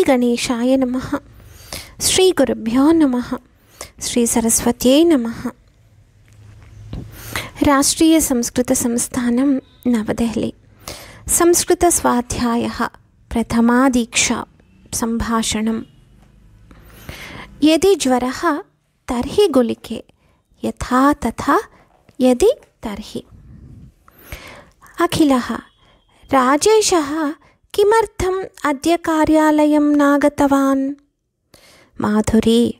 गणेशाय नमः। श्रीगुरुभ्यो नमः। श्री सरस्वत्यै नमः। राष्ट्रीय संस्कृत संस्थानं नवदेहली। संस्कृत स्वाध्यायः प्रथमा दीक्षा संभाषणम्। यदि ज्वरः तर्हि गुलिके, यथा तथा यदि तर्हि। अखिलः, राजेशः किमर्थम् अद्य कार्यालयं नागतवान्? माधुरी,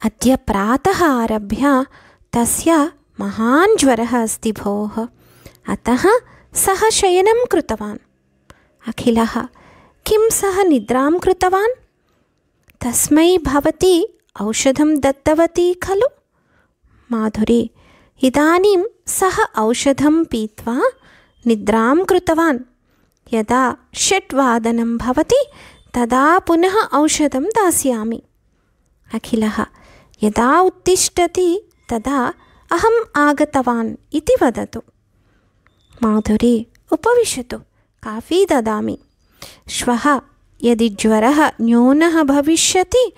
अद्य प्रातः आरभ्य तस्य महान् ज्वरः अस्ति भोः, अतः सः शयनं कृतवान्। अखिलः, किं सः निद्रां कृतवान्? तस्मै भवती औषधं दत्तवती खलु? माधुरी, इदानीं सः औषधं पीत्वा निद्रां कृतवान्। यदा 6 वादनं भवति तदा पुनः औषधं दास्यामि। अखिलः, यदा उत्तिष्ठति तदा अहम् आगतवान् इति वदतु। माधुरी, उपविशतु, काफ़ी ददामि। श्वः यदि ज्वरः न्यूनः भविष्यति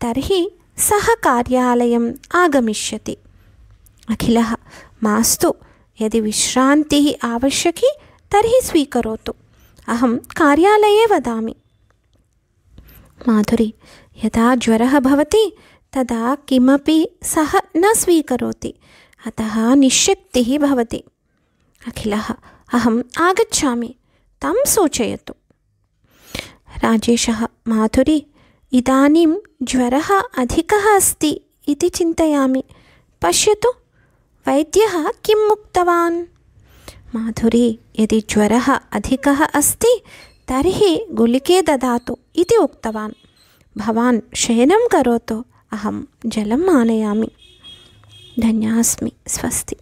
तर्हि सः कार्यालयम् आगमिष्यति। अखिलः, मास्तु, यदि विश्रान्तिः आवश्यकी तर्हि स्वीकरोतु, अहं कार्यालये वदामि। माधुरी, यदा ज्वरः भवति तदा किमपि सः न स्वीकरोति, अतः निश्शक्तिः भवति। अखिलः, अहम् आगच्छामि, तं सूचयतु। राजेशः, माधुरी, इदानीं ज्वरः अधिकः अस्ति इति चिन्तयामि, पश्यतु वैद्यः किम् उक्तवान्? माधुरी, यदि ज्वरः अधिकः अस्ति तर्हि गुलिके ददातु इति उक्तवान्। भवान् शयनं करोतु, अहं जलम् आनयामि। धन्या अस्मि। स्वस्ति।